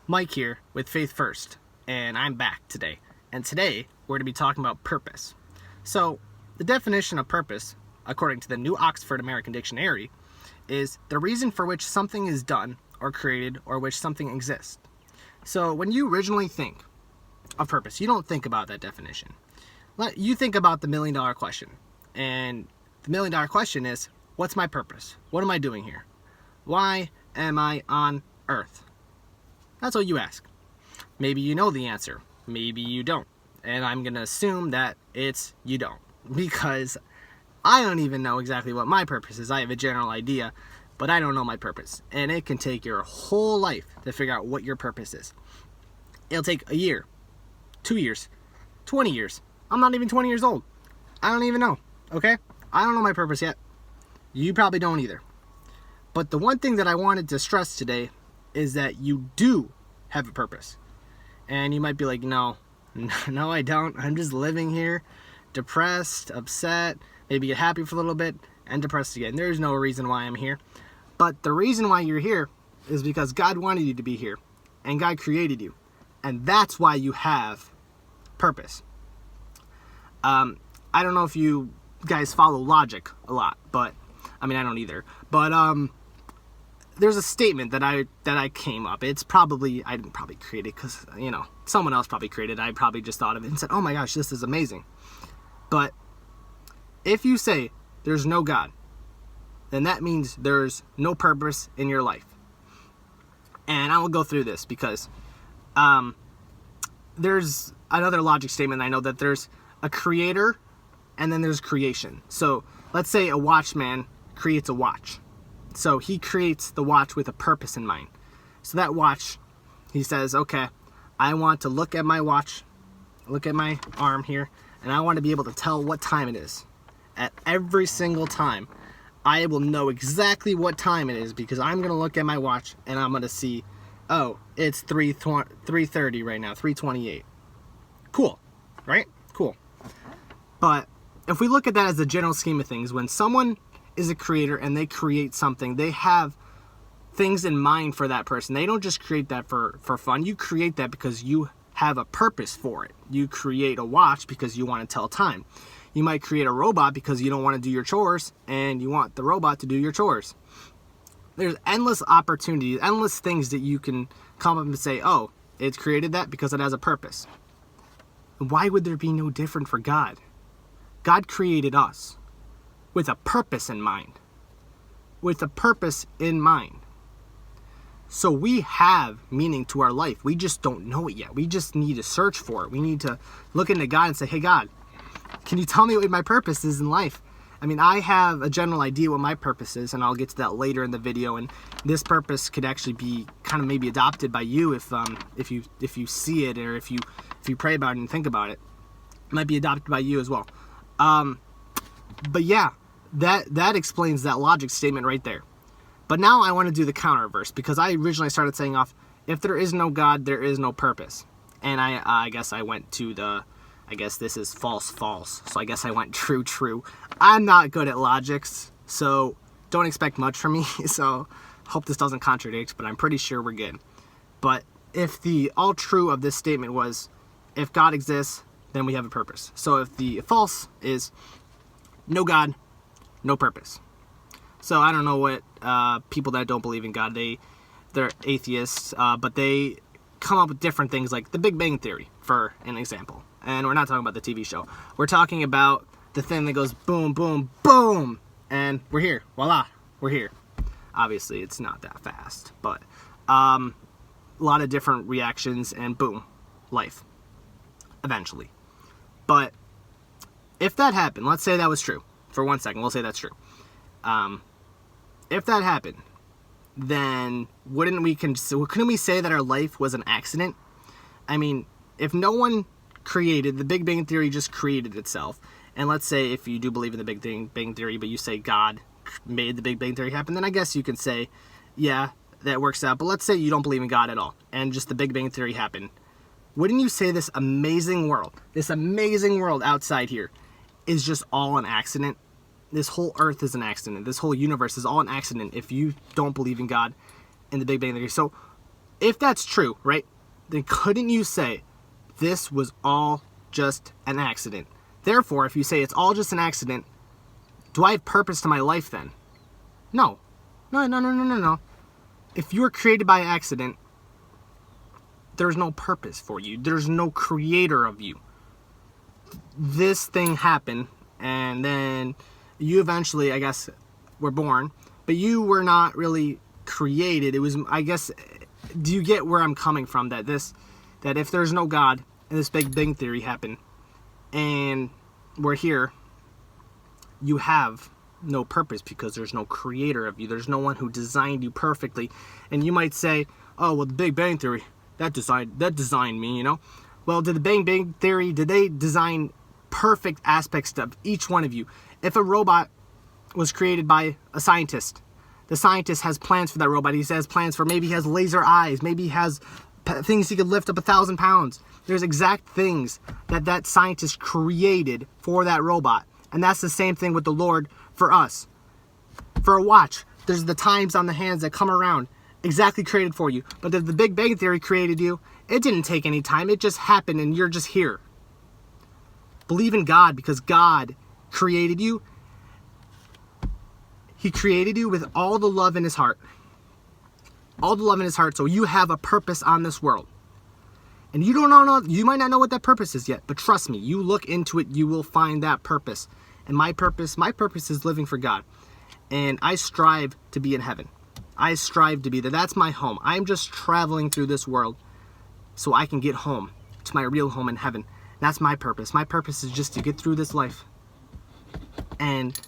Mike here with Faith First, and I'm back today. And today, we're going to be talking about purpose. So, the definition of purpose, according to the New Oxford American Dictionary, is the reason for which something is done or created or which something exists. So, when you originally think of purpose, you don't think about that definition. You think about the $1,000,000 question. And the $1,000,000 question is, what's my purpose? What am I doing here? Why am I on Earth? That's what you ask. Maybe you know the answer. Maybe you don't. And I'm going to assume that it's you don't. Because I don't even know exactly what my purpose is. I have a general idea, but I don't know my purpose. And it can take your whole life to figure out what your purpose is. It'll take a year, 2 years, 20 years. I'm not even 20 years old. I don't even know. Okay? I don't know my purpose yet. You probably don't either. But the one thing that I wanted to stress today is that you do have a purpose. And you might be like, no, I don't. I'm just living here, depressed, upset, maybe get happy for a little bit, and depressed again. There's no reason why I'm here. But the reason why you're here is because God wanted you to be here. And God created you. And that's why you have purpose. I don't know if you guys follow logic a lot, but I mean, I don't either. But there's a statement that I came up. I didn't probably create it because, someone else probably created it. I probably just thought of it and said, oh my gosh, this is amazing. But if you say there's no God, then that means there's no purpose in your life. And I will go through this because there's another logic statement. I know that there's a creator and then there's creation. So let's say a watchman creates a watch. So he creates the watch with a purpose in mind. So that watch, he says, okay, I want to look at my watch, look at my arm here, and I want to be able to tell what time it is. At every single time, I will know exactly what time it is because I'm going to look at my watch and I'm going to see, oh, it's 3:30 right now, 3:28. Cool, right? Cool. But if we look at that as the general scheme of things, when someone is a creator and they create something, they have things in mind for that person. They don't just create that for fun. You create that because you have a purpose for it. You create a watch because you want to tell time. You might create a robot because you don't want to do your chores and you want the robot to do your chores. There's endless opportunities, endless things that you can come up and say, oh, it's created that because it has a purpose. Why would there be no different for God? God created us with a purpose in mind. With a purpose in mind. So we have meaning to our life. We just don't know it yet. We just need to search for it. We need to look into God and say, hey God, can you tell me what my purpose is in life? I mean, I have a general idea what my purpose is, and I'll get to that later in the video. And this purpose could actually be kind of maybe adopted by you if you see it, or if you pray about it and think about it. It might be adopted by you as well. But yeah, that explains that logic statement right there. But now I want to do the counterverse, because I originally started saying off, if there is no God, there is no purpose. And I guess I went to I guess this is false. So I guess I went true. I'm not good at logics, so don't expect much from me. So hope this doesn't contradict, but I'm pretty sure we're good. But if the all true of this statement was, if God exists, then we have a purpose. So if the false is no God, no purpose. So I don't know what people that don't believe in God, they're atheists, but they come up with different things like the Big Bang Theory, for an example. And we're not talking about the TV show. We're talking about the thing that goes boom, boom, boom, and we're here. Voila, we're here. Obviously, it's not that fast, but a lot of different reactions, and boom, life, eventually. But if that happened, let's say that was true. For 1 second, we'll say that's true. If that happened, then couldn't we say that our life was an accident? I mean, if no one created, the Big Bang Theory just created itself, and let's say if you do believe in the Big Bang Theory, but you say God made the Big Bang Theory happen, then I guess you can say, yeah, that works out. But let's say you don't believe in God at all, and just the Big Bang Theory happened. Wouldn't you say this amazing world outside here is just all an accident? This whole earth is an accident. This whole universe is all an accident if you don't believe in God and the Big Bang Theory. So if that's true, right, then couldn't you say this was all just an accident? Therefore, if you say it's all just an accident, do I have purpose to my life then? No. No. If you were created by accident, there's no purpose for you. There's no creator of you. This thing happened, and then you eventually, I guess, were born, but you were not really created. It was, I guess, do you get where I'm coming from? That if there's no God, and this Big Bang Theory happened, and we're here, you have no purpose because there's no creator of you. There's no one who designed you perfectly. And you might say, oh, well, the Big Bang Theory, that designed me, you know? Well, did the Big Bang Theory, did they design perfect aspects of each one of you? If a robot was created by a scientist, the scientist has plans for that robot. He has plans for, maybe he has laser eyes, maybe he has things he could lift up 1,000 pounds. There's exact things that scientist created for that robot. And that's the same thing with the Lord for us. For a watch, there's the times on the hands that come around, exactly created for you. But if the Big Bang Theory created you, it didn't take any time. It just happened and you're just here. Believe in God, because God created you. He created you with all the love in his heart. All the love in his heart, so you have a purpose on this world. And you don't know, you might not know what that purpose is yet, but trust me, you look into it, you will find that purpose. And my purpose is living for God. And I strive to be in heaven. I strive to be there. That's my home. I'm just traveling through this world so I can get home to my real home in heaven. That's my purpose. My purpose is just to get through this life and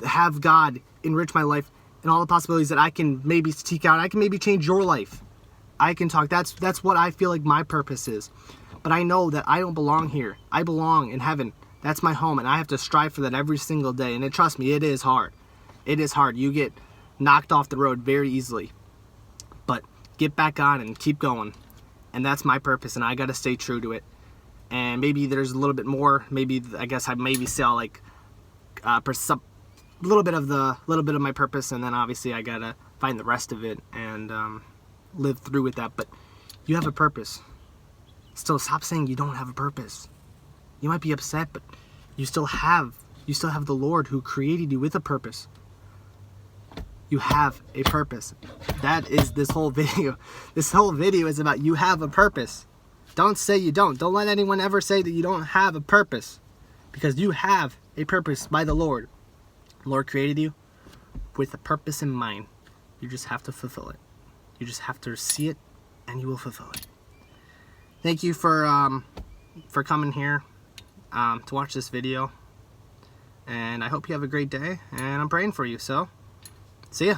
have God enrich my life and all the possibilities that I can maybe seek out. I can maybe change your life. I can talk. That's what I feel like my purpose is. But I know that I don't belong here. I belong in heaven. That's my home, and I have to strive for that every single day. And trust me, it is hard. It is hard. You get knocked off the road very easily. But get back on and keep going. And that's my purpose, and I got to stay true to it. And maybe there's a little bit more. Maybe, I guess I maybe sell like a little bit of my purpose, and then obviously I got to find the rest of it and live through with that. But you have a purpose. Still, stop saying you don't have a purpose. You might be upset, but you still have the Lord who created you with a purpose. You have a purpose. That is this whole video. This whole video is about you have a purpose. Don't say you don't. Don't let anyone ever say that you don't have a purpose, because you have a purpose by the Lord. The Lord created you with a purpose in mind. You just have to fulfill it. You just have to see it, and you will fulfill it. Thank you for coming here to watch this video, and I hope you have a great day, and I'm praying for you. So, see ya.